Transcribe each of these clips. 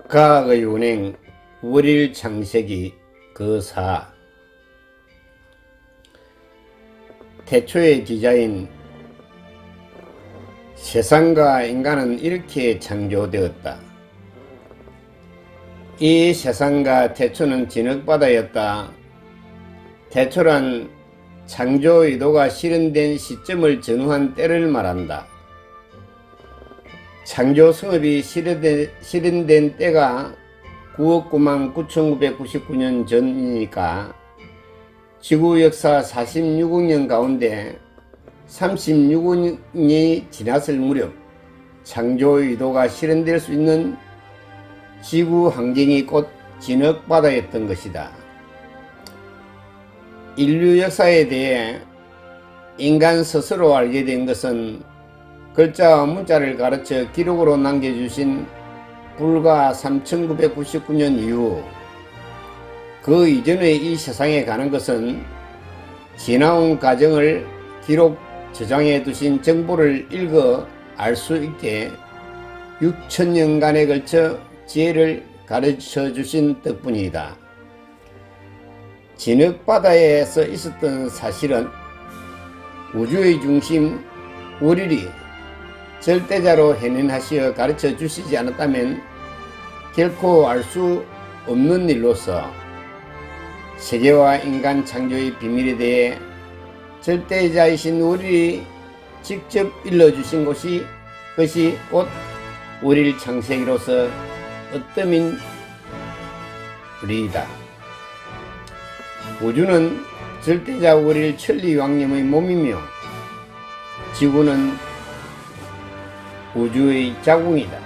과학의 운행 월일 창세기 그4. 태초의 기자인 세상과 인간은 이렇게 창조되었다. 이 세상과 태초는 진흙바다였다. 태초란 창조 의도가 실현된 시점을 전후한 때를 말한다. 창조 성업이 실현된 때가 9억 9만 9,999년 전이니까 지구 역사 46억 년 가운데 36억 년이 지났을 무렵 창조 의도가 실현될 수 있는 지구 환경이 곧 진흙바다였던 것이다. 인류 역사에 대해 인간 스스로 알게 된 것은 글자와 문자를 가르쳐 기록으로 남겨주신 불과 3999년 이후, 그 이전에 이 세상에 가는 것은 지나온 과정을 기록 저장해 두신 정보를 읽어 알 수 있게 6000년간에 걸쳐 지혜를 가르쳐 주신 덕분이다. 진흙바다에서 있었던 사실은 우주의 중심 월일이 절대자로 해낸하시어 가르쳐 주시지 않았다면 결코 알 수 없는 일로서 세계와 인간 창조의 비밀에 대해 절대자이신 월일이 직접 일러주신 것이 곧 월일 창세기로서 어떠민 우리이다. 우주는 절대자 월일 천리왕님의 몸이며 지구는 우주의 자궁이다.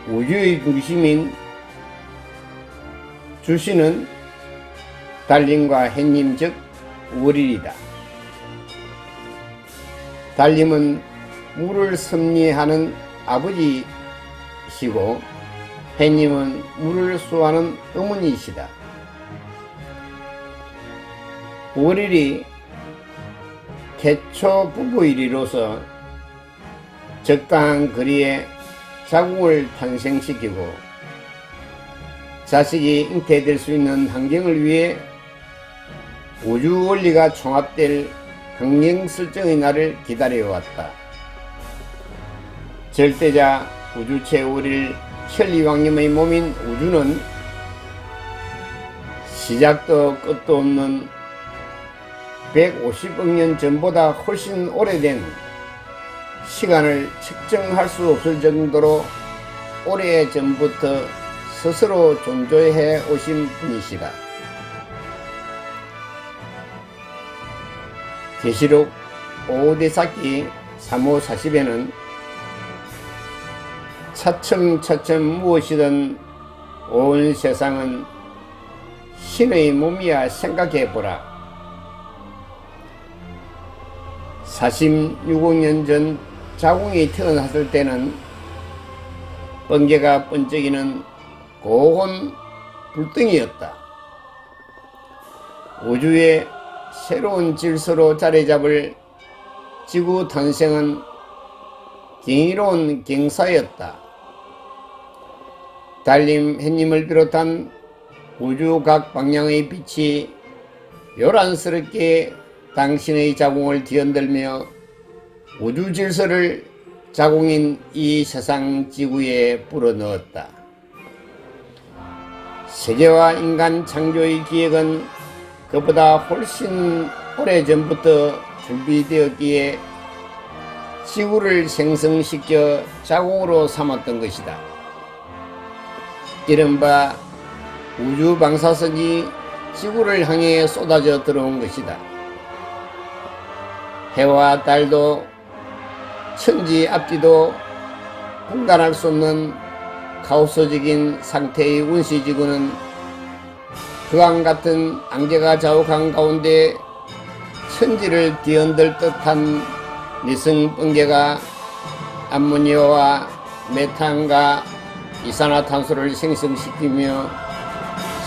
우주의 중심인 주신은 달림과 햇님 즉 월일이다. 달림은 물을 섭리하는 아버지시고 햇님은 물을 수하는 어머니이시다. 월일이 태초 부부일이로서 적당한 거리에 자궁을 탄생시키고 자식이 잉태될 수 있는 환경을 위해 우주 원리가 총합될 환경 설정의 날을 기다려왔다. 절대자 우주체 월일 천리왕님의 몸인 우주는 시작도 끝도 없는 150억 년 전보다 훨씬 오래된 시간을 측정할 수 없을 정도로 오래전부터 스스로 존재해 오신 분이시다. 계시록 오대사기 3호 40에는 차츰차츰 무엇이든 온 세상은 신의 몸이야 생각해보라. 46억 년 전 자궁이 태어났을 때는 번개가 번쩍이는 고온 불덩이였다. 우주의 새로운 질서로 자리잡을 지구 탄생은 경이로운 경사였다. 달림 햇님을 비롯한 우주 각 방향의 빛이 요란스럽게 당신의 자궁을 뒤흔들며 우주 질서를 자궁인 이 세상 지구에 불어넣었다. 세계와 인간 창조의 기획은 그보다 훨씬 오래전부터 준비되었기에 지구를 생성시켜 자궁으로 삼았던 것이다. 이른바 우주 방사선이 지구를 향해 쏟아져 들어온 것이다. 해와 달도 천지 앞뒤도 분간할 수 없는 카오스적인 상태의 원시지구는 그강 같은 안개가 자욱한 가운데 천지를 뒤흔들 듯한 니승 번개가 암모니아와 메탄과 이산화탄소를 생성시키며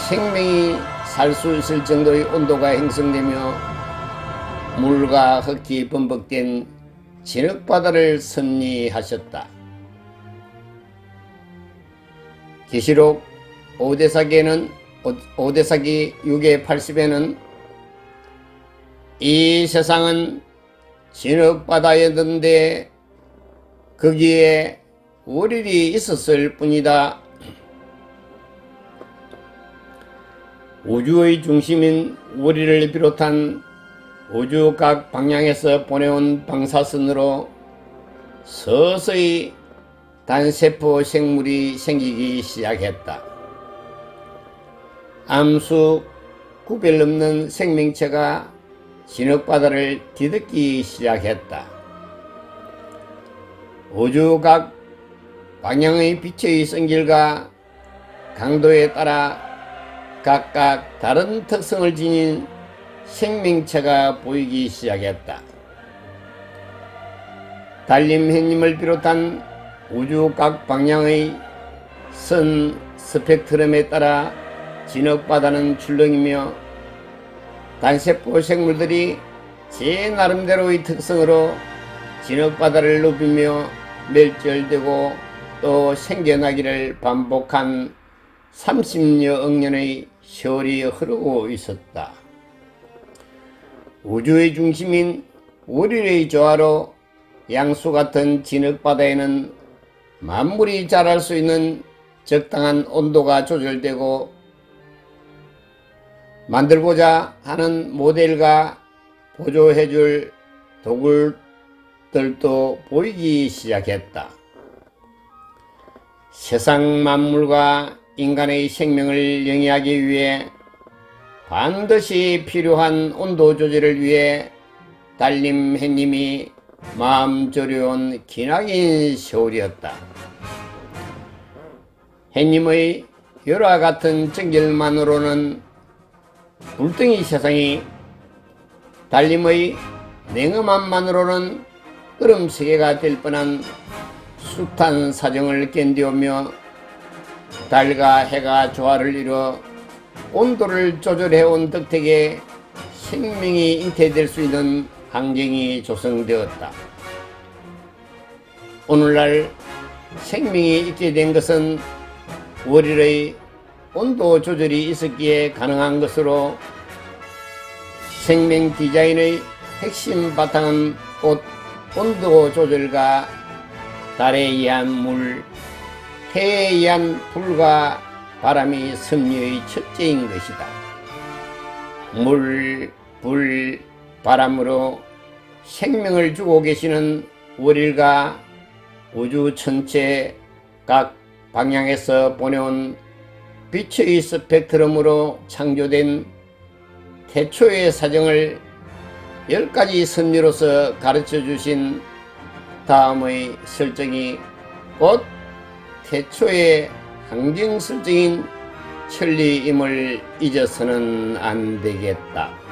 생명이 살 수 있을 정도의 온도가 형성되며 물과 흙이 범벅된 진흙바다를 섭리하셨다. 계시록 오대사기 6의 80에는 이 세상은 진흙바다였는데 거기에 월일이 있었을 뿐이다. 우주의 중심인 월일을 비롯한 우주 각 방향에서 보내온 방사선으로 서서히 단세포 생물이 생기기 시작했다. 암수 구별 없는 생명체가 진흙바다를 뒤덮기 시작했다. 우주 각 방향의 빛의 성질과 강도에 따라 각각 다른 특성을 지닌 생명체가 보이기 시작했다. 달림 햇님을 비롯한 우주 각 방향의 선 스펙트럼에 따라 진흙바다는 출렁이며 단세포 생물들이 제 나름대로의 특성으로 진흙바다를 누비며 멸절되고 또 생겨나기를 반복한 30여 억 년의 세월이 흐르고 있었다. 우주의 중심인 월일의 조화로 양수 같은 진흙바다에는 만물이 자랄 수 있는 적당한 온도가 조절되고 만들고자 하는 모델과 보조해줄 도구들도 보이기 시작했다. 세상 만물과 인간의 생명을 영위하기 위해 반드시 필요한 온도 조절을 위해 달림 햇님이 마음 졸여온 기나긴 세월이었다. 햇님의 열화 같은 정결만으로는 불덩이 세상이, 달림의 냉엄함만으로는 얼음 세계가 될 뻔한 숱한 사정을 견디오며 달과 해가 조화를 이루어 온도를 조절해온 덕택에 생명이 잉태될 수 있는 환경이 조성되었다. 오늘날 생명이 있게 된 것은 월일의 온도 조절이 있었기에 가능한 것으로 생명 디자인의 핵심 바탕은 곧 온도 조절과 달에 의한 물, 해에 의한 불과 바람이 섭리의 첫째인 것이다. 물, 불, 바람으로 생명을 주고 계시는 월일과 우주 전체 각 방향에서 보내온 빛의 스펙트럼으로 창조된 태초의 사정을 10가지 섭리로서 가르쳐 주신 다음의 설정이 곧 태초의 항정 설정인 천리임을 잊어서는 안 되겠다.